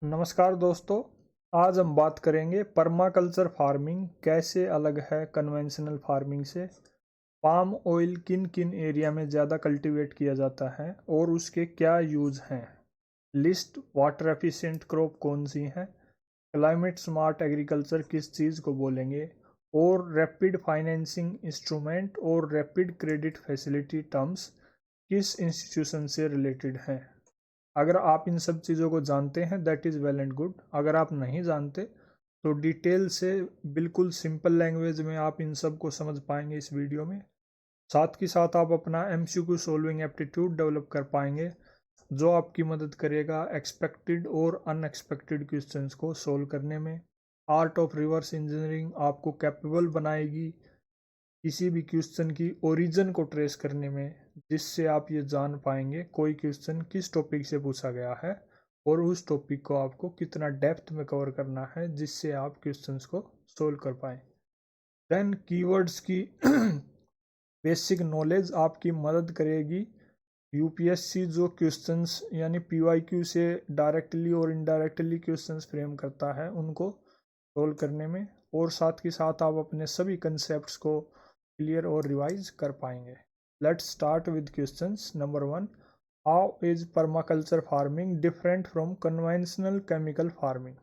नमस्कार दोस्तों। आज हम बात करेंगे पर्माकल्चर फार्मिंग कैसे अलग है कन्वेंशनल फार्मिंग से। पाम ऑयल किन किन एरिया में ज़्यादा कल्टीवेट किया जाता है और उसके क्या यूज़ हैं। लिस्ट वाटर एफिशिएंट क्रॉप कौन सी हैं। क्लाइमेट स्मार्ट एग्रीकल्चर किस चीज़ को बोलेंगे। और रैपिड फाइनेंसिंग इंस्ट्रूमेंट और रैपिड क्रेडिट फैसिलिटी टर्म्स किस इंस्टीट्यूशन से रिलेटेड हैं। अगर आप इन सब चीज़ों को जानते हैं that is well and good. अगर आप नहीं जानते तो डिटेल से बिल्कुल सिंपल लैंग्वेज में आप इन सब को समझ पाएंगे इस वीडियो में। साथ के साथ आप अपना एमसीक्यू सॉल्विंग एप्टीट्यूड डेवलप कर पाएंगे जो आपकी मदद करेगा एक्सपेक्टेड और अनएक्सपेक्टेड क्वेश्चंस को सोल्व करने में। आर्ट ऑफ रिवर्स इंजीनियरिंग आपको कैपेबल बनाएगी किसी भी क्वेश्चन की ओरिजिन को ट्रेस करने में, जिससे आप ये जान पाएंगे कोई क्वेश्चन किस टॉपिक से पूछा गया है और उस टॉपिक को आपको कितना डेप्थ में कवर करना है जिससे आप क्वेश्चंस को सोल्व कर पाएँ। देन कीवर्ड्स की बेसिक नॉलेज आपकी मदद करेगी यूपीएससी जो क्वेश्चंस यानी पीवाईक्यू से डायरेक्टली और इनडायरेक्टली क्वेश्चंस फ्रेम करता है उनको सोल्व करने में, और साथ के साथ आप अपने सभी कंसेप्ट्स को क्लियर और रिवाइज कर पाएंगे। Let's start with questions. Number 1, how is permaculture farming different from conventional chemical farming.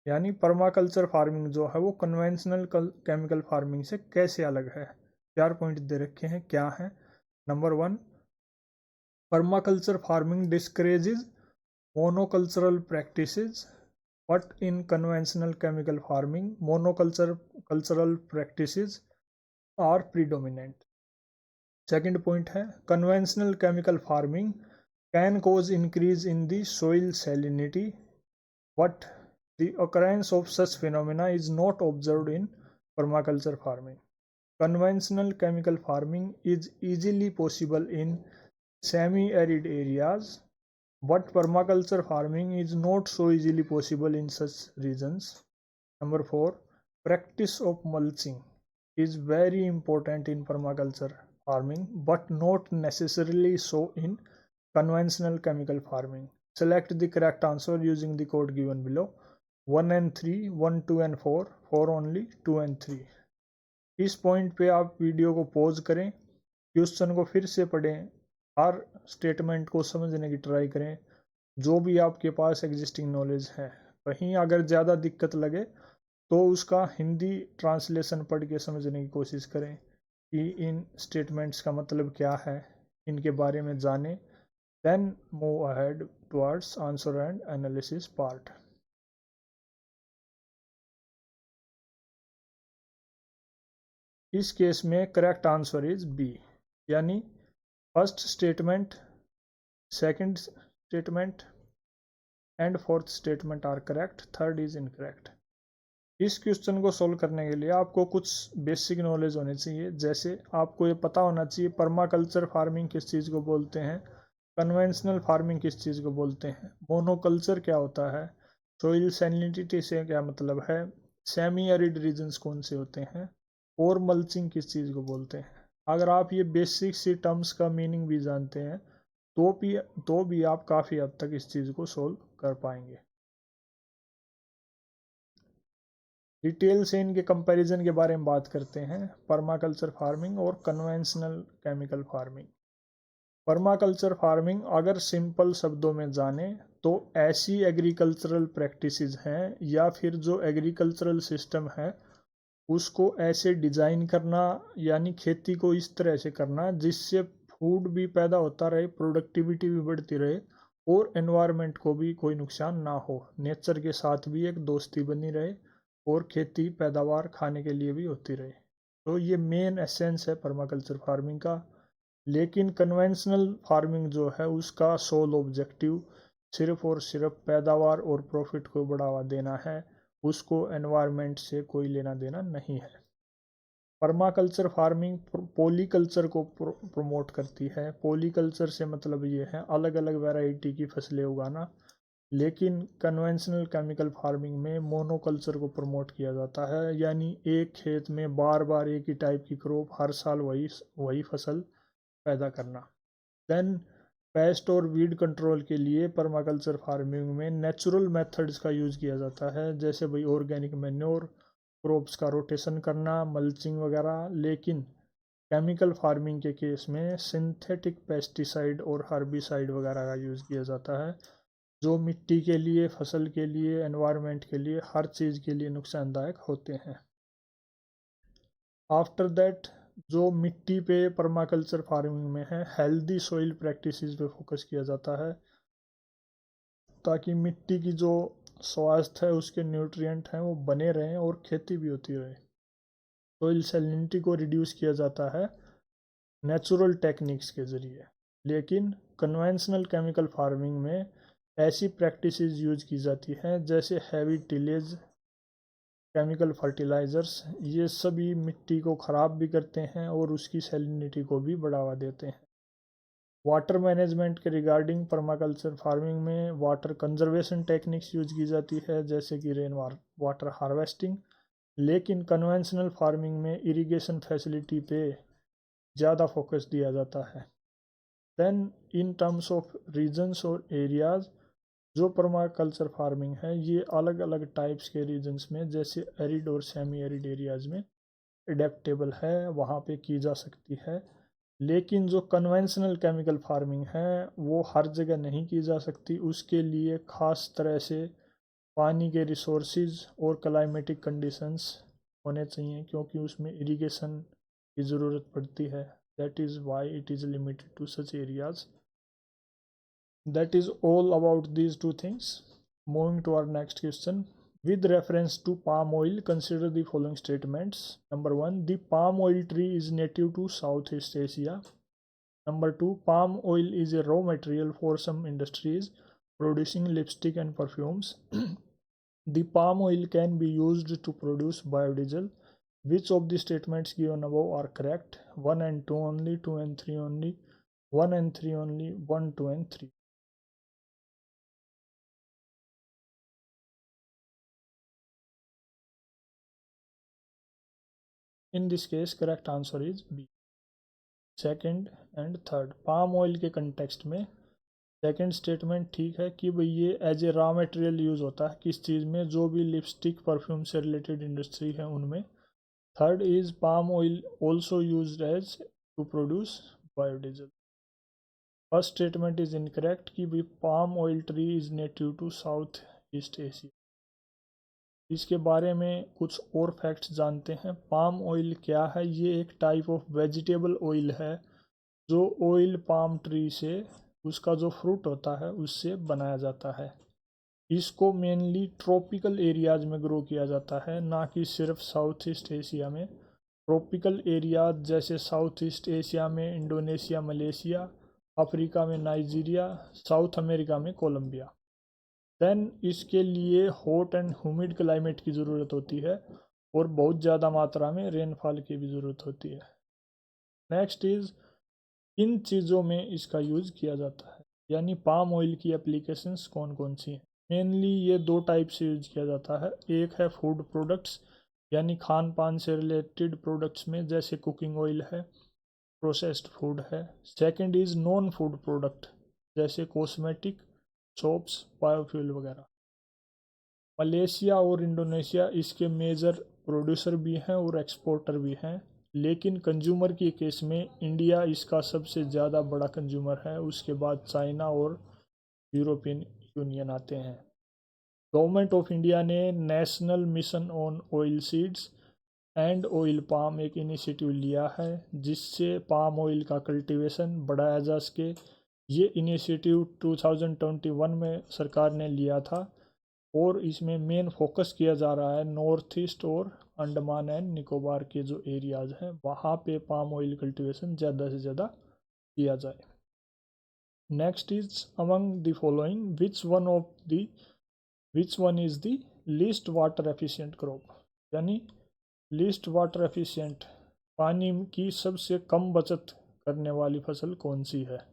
यानी परमाकल्चर फार्मिंग जो है वो कन्वेंशनल केमिकल फार्मिंग से कैसे अलग है। 4 पॉइंट दे रखे हैं, क्या है। Number 1, permaculture farming discourages monocultural practices, but in conventional chemical farming monocultural practices are predominant. Second point है conventional chemical farming can cause increase in the soil salinity, but the occurrence of such phenomena is not observed in permaculture farming. Conventional chemical farming is easily possible in semi-arid areas, but permaculture farming is not so easily possible in such regions. Number 4, practice of mulching is very important in permaculture farming, but not necessarily so in conventional chemical farming. Select the correct answer using the code given below. 1 and 3, 1, 2 and 4, 4 only, 2 and 3. इस point पे आप video को pause करें, question को फिर से पढ़ें, हर statement को समझने की ट्राई करें जो भी आपके पास एग्जिस्टिंग नॉलेज है। कहीं अगर ज़्यादा दिक्कत लगे तो उसका हिंदी ट्रांसलेशन पढ़ के समझने की कोशिश करें कि इन स्टेटमेंट्स का मतलब क्या है, इनके बारे में जानें। Then move ahead towards answer and analysis part. इस केस में करेक्ट आंसर इज बी, यानी first statement, second statement and fourth statement are correct, third is incorrect. इस क्वेश्चन को सोल्व करने के लिए आपको कुछ बेसिक नॉलेज होनी चाहिए। जैसे आपको ये पता होना चाहिए परमाकल्चर फार्मिंग किस चीज़ को बोलते हैं, कन्वेंशनल फार्मिंग किस चीज़ को बोलते हैं, मोनोकल्चर क्या होता है, सोइल सैलिनिटी से क्या मतलब है, सेमी एरिड रीजन्स कौन से होते हैं, और मल्चिंग किस चीज़ को बोलते हैं। अगर आप ये बेसिक सी टर्म्स का मीनिंग भी जानते हैं तो भी आप काफ़ी हद तक इस चीज़ को सोल्व कर पाएंगे। डिटेल से इनके कंपैरिजन के बारे में बात करते हैं, परमाकल्चर फार्मिंग और conventional chemical farming. Permaculture farming अगर सिंपल शब्दों में जाने तो ऐसी एग्रीकल्चरल प्रैक्टिसेस हैं या फिर जो एग्रीकल्चरल सिस्टम है उसको ऐसे डिज़ाइन करना, यानी खेती को इस तरह से करना जिससे फूड भी पैदा होता रहे, प्रोडक्टिविटी भी बढ़ती रहे और एनवायरनमेंट को भी कोई नुकसान ना हो, नेचर के साथ भी एक दोस्ती बनी रहे और खेती पैदावार खाने के लिए भी होती रहे। तो ये मेन एसेंस है परमाकल्चर फार्मिंग का। लेकिन कन्वेंशनल फार्मिंग जो है उसका सोल ऑब्जेक्टिव सिर्फ और सिर्फ पैदावार और प्रॉफिट को बढ़ावा देना है, उसको एनवायरनमेंट से कोई लेना देना नहीं है। परमाकल्चर फार्मिंग पॉलीकल्चर को प्रमोट करती है। पॉलीकल्चर से मतलब ये है अलग अलग वैरायटी की फसलें उगाना, लेकिन कन्वेंशनल केमिकल फार्मिंग में मोनोकल्चर को प्रमोट किया जाता है, यानी एक खेत में बार बार एक ही टाइप की क्रॉप हर साल वही फसल पैदा करना। देन पेस्ट और वीड कंट्रोल के लिए परमाकल्चर फार्मिंग में नेचुरल मेथड्स का यूज़ किया जाता है, जैसे भाई ऑर्गेनिक मैन्योर, क्रॉप्स का रोटेशन करना, मल्चिंग वगैरह। लेकिन केमिकल फार्मिंग के केस में सिंथेटिक पेस्टिसाइड और हर्बिसाइड वगैरह का यूज़ किया जाता है, जो मिट्टी के लिए, फसल के लिए, एनवायरनमेंट के लिए, हर चीज़ के लिए नुकसानदायक होते हैं। आफ्टर दैट जो मिट्टी पे परमाकल्चर फार्मिंग में है, हेल्दी सॉइल प्रैक्टिसेस पे फोकस किया जाता है, ताकि मिट्टी की जो स्वास्थ्य है, उसके न्यूट्रिएंट हैं वो बने रहें और खेती भी होती रहे। सॉइल सैलिनिटी को रिड्यूस किया जाता है नेचुरल टेक्निक्स के ज़रिए। लेकिन कन्वेंशनल केमिकल फार्मिंग में ऐसी प्रैक्टिसेस यूज की जाती हैं, जैसे हैवी टिलेज, केमिकल फर्टिलाइज़र्स। ये सभी मिट्टी को ख़राब भी करते हैं और उसकी सैलिनिटी को भी बढ़ावा देते हैं। वाटर मैनेजमेंट के रिगार्डिंग परमाकल्चर फार्मिंग में वाटर कंजर्वेशन टेक्निक्स यूज की जाती है, जैसे कि रेन वाटर हार्वेस्टिंग। लेकिन कन्वेंशनल फार्मिंग में इरिगेशन फैसिलिटी पे ज़्यादा फोकस दिया जाता है। Then in terms of regions और एरियाज़, जो परमाकल्चर फार्मिंग है ये अलग अलग टाइप्स के रीजन्स में, जैसे एरिड और सेमी एरिड एरियाज़ में एडेप्टेबल है, वहाँ पे की जा सकती है। लेकिन जो कन्वेंशनल केमिकल फार्मिंग है वो हर जगह नहीं की जा सकती। उसके लिए ख़ास तरह से पानी के रिसोर्सेज और क्लाइमेटिक कंडीशंस होने चाहिए, क्योंकि उसमें इरिगेशन की ज़रूरत पड़ती है। That is why it is limited to such areas. That is all about these two things. Moving to our next question. With reference to palm oil, consider the following statements. Number one, the palm oil tree is native to Southeast Asia. Number two, palm oil is a raw material for some industries producing lipstick and perfumes. The palm oil can be used to produce biodiesel. Which of the statements given above are correct? 1 and 2 only, 2 and 3 only, 1 and 3 only, 1, 2 and 3. In this case, correct answer is B. Second and third, palm oil के context में second statement ठीक है कि भाई ये as a raw material use होता है किस चीज़ में, जो भी लिपस्टिक परफ्यूम से रिलेटेड इंडस्ट्री है उनमें। Third is palm oil also use as to produce biodiesel. First statement is incorrect कि भाई palm oil tree is native to south east Asia. इसके बारे में कुछ और फैक्ट्स जानते हैं। पाम ऑयल क्या है? ये एक टाइप ऑफ वेजिटेबल ऑयल है, जो ऑयल पाम ट्री से, उसका जो फ्रूट होता है उससे बनाया जाता है। इसको मेनली ट्रॉपिकल एरियाज में ग्रो किया जाता है, ना कि सिर्फ साउथ ईस्ट एशिया में। ट्रॉपिकल एरियाज जैसे साउथ ईस्ट एशिया में इंडोनेशिया, मलेशिया, अफ्रीका में नाइजीरिया, साउथ अमेरिका में कोलंबिया। देन इसके लिए हॉट एंड ह्यूमिड क्लाइमेट की ज़रूरत होती है और बहुत ज़्यादा मात्रा में रेनफॉल की भी ज़रूरत होती है। नेक्स्ट इज़, इन चीज़ों में इसका यूज़ किया जाता है, यानी पाम ऑयल की एप्लीकेशंस कौन कौन सी हैं। मेनली ये दो टाइप से यूज़ किया जाता है। एक है फूड प्रोडक्ट्स, यानी खान पान से रिलेटेड प्रोडक्ट्स में, जैसे कुकिंग ऑयल है, प्रोसेस्ड फूड है। Second is non food product, जैसे कॉस्मेटिक, सोप्स, बायोफ्यूल वगैरह। मलेशिया और इंडोनेशिया इसके मेजर प्रोड्यूसर भी हैं और एक्सपोर्टर भी हैं। लेकिन कंज्यूमर के केस में इंडिया इसका सबसे ज़्यादा बड़ा कंज्यूमर है, उसके बाद चाइना और यूरोपियन यूनियन आते हैं। गवर्नमेंट ऑफ इंडिया ने national mission on oil seeds and oil palm एक इनिशिएटिव लिया है, जिससे पाम ऑयल का कल्टीवेशन बढ़ाया जा सके। ये इनिशिएटिव 2021 में सरकार ने लिया था और इसमें मेन फोकस किया जा रहा है नॉर्थ ईस्ट और अंडमान एंड निकोबार के जो एरियाज़ हैं वहाँ पे पाम ऑयल कल्टीवेशन ज़्यादा से ज़्यादा किया जाए। Next is, among the following which one is the least water efficient crop, यानी लीस्ट वाटर एफिशिएंट, पानी की सबसे कम बचत करने वाली फसल कौन सी है?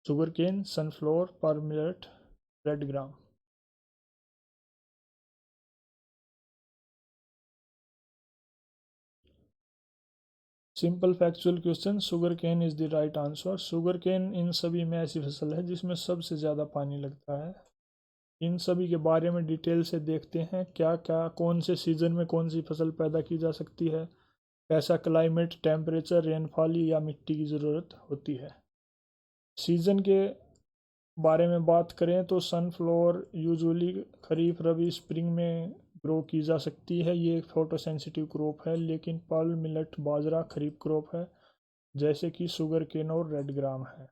Sugar cane, sunflower, pearl millet, red gram. Simple factual question, sugar cane is the right answer. Sugar cane इन सभी में ऐसी फसल है जिसमें सबसे ज़्यादा पानी लगता है। इन सभी के बारे में डिटेल से देखते हैं, क्या क्या कौन से सीज़न में कौन सी फसल पैदा की जा सकती है, कैसा क्लाइमेट, टेम्परेचर, रेनफॉल या मिट्टी की ज़रूरत होती है। सीज़न के बारे में बात करें तो सनफ्लावर यूजुअली खरीफ, रबी, स्प्रिंग में ग्रो की जा सकती है। ये फोटो सेंसिटिव क्रॉप है। लेकिन पर्ल मिलेट, बाजरा खरीफ क्रॉप है, जैसे कि शुगर केन और रेड ग्राम है।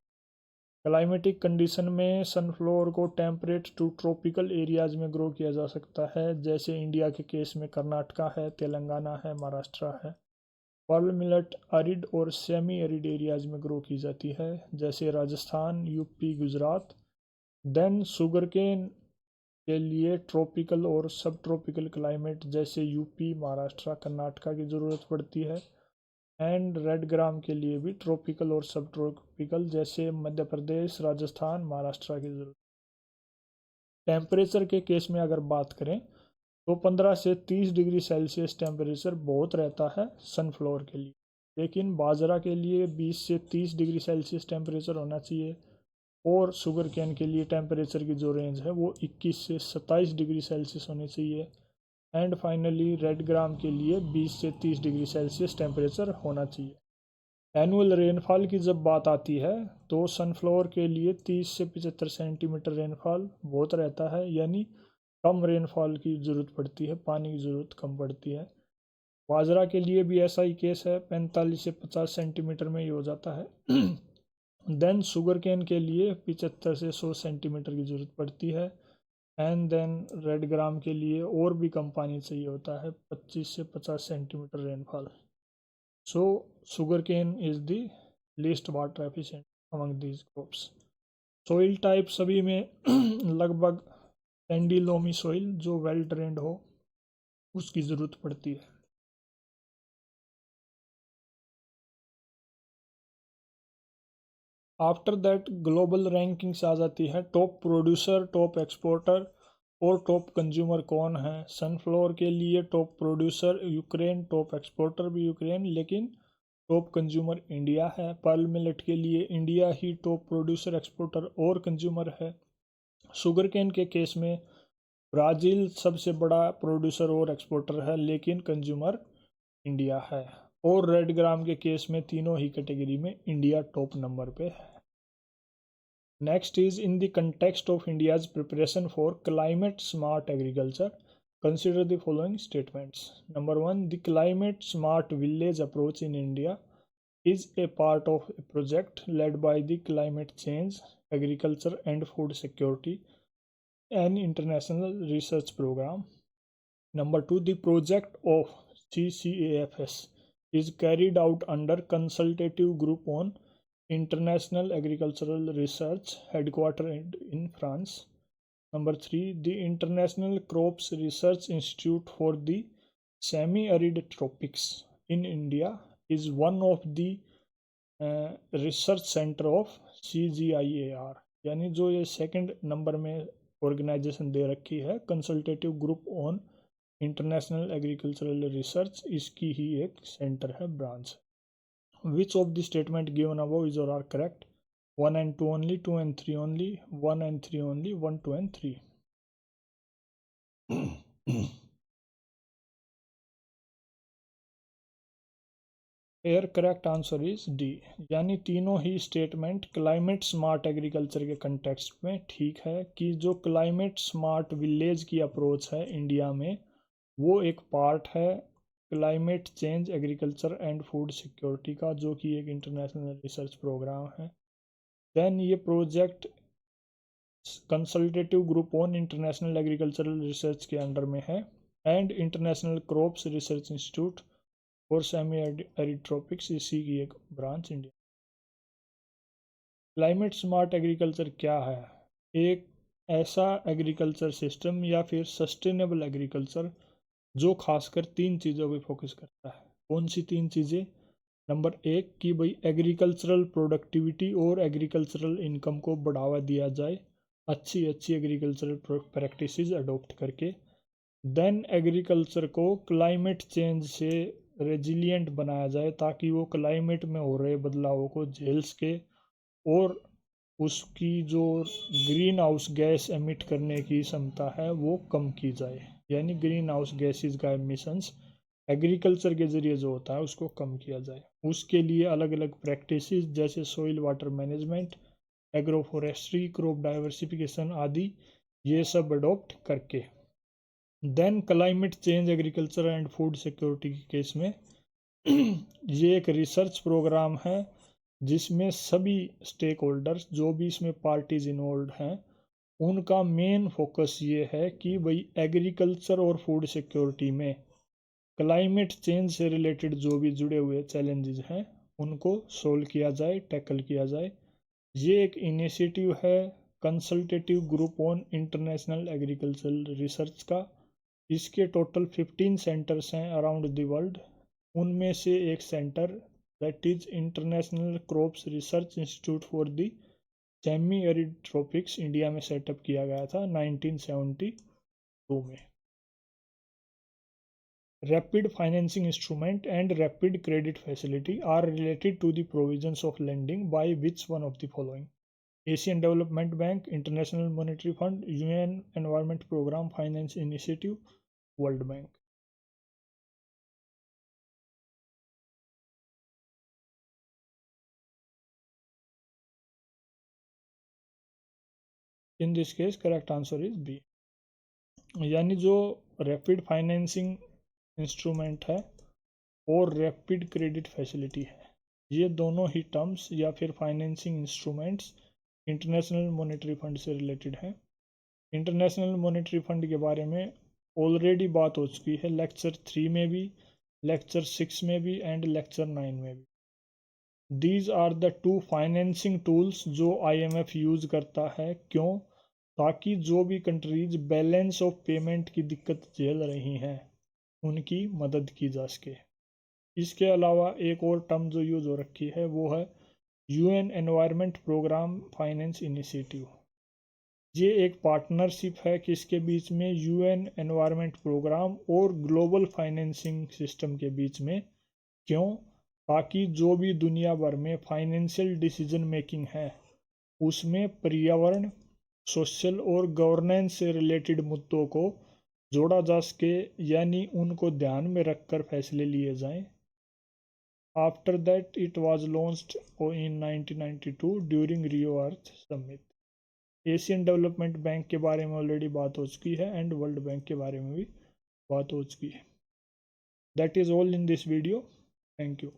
क्लाइमेटिक कंडीशन में सनफ्लावर को टेम्परेट टू ट्रॉपिकल एरियाज में ग्रो किया जा सकता है, जैसे इंडिया के केस में कर्नाटका है, तेलंगाना है, महाराष्ट्र है। पर्ल मिलेट अरिड और सेमी एरिड एरियाज में ग्रो की जाती है, जैसे Rajasthan, UP, Gujarat. Then sugar cane के लिए ट्रॉपिकल और सब ट्रॉपिकल क्लाइमेट जैसे यूपी, महाराष्ट्र, कर्नाटका की ज़रूरत पड़ती है। एंड रेड ग्राम के लिए भी ट्रॉपिकल और सब ट्रॉपिकल जैसे मध्य प्रदेश, राजस्थान, महाराष्ट्र की ज़रूरत। टेम्परेचर के केस में अगर बात करें तो 15 से 30 डिग्री सेल्सियस टेम्परेचर बहुत रहता है सनफ्लावर के लिए। लेकिन बाजरा के लिए 20 से 30 डिग्री सेल्सियस टेम्परेचर होना चाहिए। और शुगर केन के लिए टेम्परेचर की जो रेंज है वो 21 से 27 डिग्री सेल्सियस होनी चाहिए। एंड फाइनली रेड ग्राम के लिए 20 से 30 डिग्री सेल्सियस टेम्परेचर होना चाहिए। एनुअल रेनफॉल की जब बात आती है तो सनफ्लावर के लिए 30 से 75 सेंटीमीटर रेनफॉल बहुत रहता है, यानी कम रेनफॉल की ज़रूरत पड़ती है, पानी की ज़रूरत कम पड़ती है। बाजरा के लिए भी ऐसा ही केस है, 45 से 50 सेंटीमीटर में ही हो जाता है। देन शुगर केन के लिए 75 से 100 सेंटीमीटर की ज़रूरत पड़ती है। एंड देन रेड ग्राम के लिए और भी कम पानी चाहिए होता है, 25 से 50 centimetre rainfall. So sugar cane is the least water efficient among these crops. Soil type सभी में लगभग सैंडी लोमी सॉइल जो वेल ड्रेन्ड हो उसकी ज़रूरत पड़ती है। आफ्टर दैट ग्लोबल रैंकिंग्स आ जाती है, टॉप प्रोड्यूसर, टॉप एक्सपोर्टर और टॉप कंज्यूमर कौन है। सनफ्लावर के लिए top producer Ukraine, top exporter भी यूक्रेन, लेकिन टॉप कंज्यूमर इंडिया है। पर्ल मिलेट के लिए इंडिया ही टॉप प्रोड्यूसर, एक्सपोर्टर और कंज्यूमर है। शुगर केन के केस में ब्राज़ील सबसे बड़ा प्रोड्यूसर और एक्सपोर्टर है, लेकिन कंज्यूमर इंडिया है। और रेड ग्राम के केस में तीनों ही कैटेगरी में इंडिया टॉप नंबर पे है। Next is in the context of India's preparation for climate smart agriculture, consider the following statements. Number 1, the climate smart village approach in India is a part of a project led by the Climate Change, Agriculture and Food Security, an international research program. Number 2, the project of CCAFS is carried out under consultative group on international agricultural research headquartered in France. Number 3, the International Crops Research Institute for the Semi-Arid Tropics in India is one of the research center of CGIAR, यानी जो ये second number में organisation दे रखी है, consultative group on international agricultural research, इसकी ही एक centre है, branch. Which of the statement given above is or are correct? 1 and 2 only, 2 and 3 only, 1 and 3 only, 1, 2 and 3. Here correct answer is D, यानी तीनों ही statement climate smart agriculture के context में ठीक है कि जो क्लाइमेट स्मार्ट विलेज की approach है इंडिया में वो एक पार्ट है climate change, agriculture and food security का, जो कि एक इंटरनेशनल रिसर्च प्रोग्राम है। देन ये project consultative group on international agricultural research के अंडर में है। And international crops research institute और सेमी एरिड ट्रॉपिक्स, इसी की एक branch India. Climate smart agriculture क्या है? एक ऐसा एग्रीकल्चर सिस्टम या फिर सस्टेनेबल एग्रीकल्चर जो खासकर 3 चीज़ों पे फोकस करता है। कौन सी 3 चीज़ें? नंबर 1 कि भाई एग्रीकल्चरल प्रोडक्टिविटी और एग्रीकल्चरल इनकम को बढ़ावा दिया जाए, अच्छी एग्रीकल्चरल प्रैक्टिसेस अडोप्ट करके। देन एग्रीकल्चर को क्लाइमेट चेंज से रेजिलिएंट बनाया जाए ताकि वो क्लाइमेट में हो रहे बदलावों को झेल सके और उसकी जो ग्रीन हाउस गैस एमिट करने की क्षमता है वो कम की जाए, यानी ग्रीन हाउस गैसेज का एमिशंस एग्रीकल्चर के ज़रिए जो होता है उसको कम किया जाए। उसके लिए अलग अलग प्रैक्टिसेस जैसे soil water management, agro forestry, crop diversification आदि ये सब अडॉप्ट करके। Then climate change agriculture and food security के केस में ये एक रिसर्च प्रोग्राम है जिसमें सभी स्टेक होल्डर्स जो भी इसमें पार्टीज इन्वॉल्व हैं उनका मेन फोकस ये है कि भाई एग्रीकल्चर और फूड सिक्योरिटी में क्लाइमेट चेंज से रिलेटेड जो भी जुड़े हुए चैलेंजेस हैं उनको सोल्व किया जाए, टैकल किया जाए। ये एक इनिशिएटिव है consultative group on international agricultural research का। इसके टोटल 15 सेंटर्स हैं अराउंड द वर्ल्ड। उनमें से एक centre that is international crops research institute for the semi arid tropics India में सेटअप किया गया था 1972 में। Rapid financing instrument and rapid credit facility are related to the provisions of lending by which one of the following: Asian Development Bank, International Monetary Fund, UN Environment Program Finance Initiative, World Bank. In this case, correct answer is B. यानी जो rapid financing instrument है और rapid credit facility है, ये दोनों ही terms या फिर financing instruments international monetary fund से रिलेटेड हैं। इंटरनेशनल मॉनेटरी फंड के बारे में ऑलरेडी बात हो चुकी है लेक्चर 3 में भी, लेक्चर 6 में भी एंड लेक्चर 9 में भी। These are the two financing tools जो IMF यूज़ करता है। क्यों? ताकि जो भी कंट्रीज बैलेंस ऑफ पेमेंट की दिक्कत झेल रही हैं उनकी मदद की जा सके। इसके अलावा एक और टर्म जो यूज़ हो रखी है वो है UN environment programme finance initiative. ये एक पार्टनरशिप है किसके बीच में? UN एनवायरनमेंट प्रोग्राम और ग्लोबल फाइनेंसिंग सिस्टम के बीच में। क्यों? ताकि जो भी दुनिया भर में फाइनेंशियल डिसीजन मेकिंग है उसमें पर्यावरण, सोशल और गवर्नेंस से रिलेटेड मुद्दों को जोड़ा जा सके, यानी उनको ध्यान में रखकर फैसले लिए जाएं। After that it was launched in 1992 during Rio earth summit. Asian development bank के बारे में ऑलरेडी बात हो चुकी है एंड वर्ल्ड बैंक के बारे में भी बात हो चुकी है। That is all in this video. Thank you.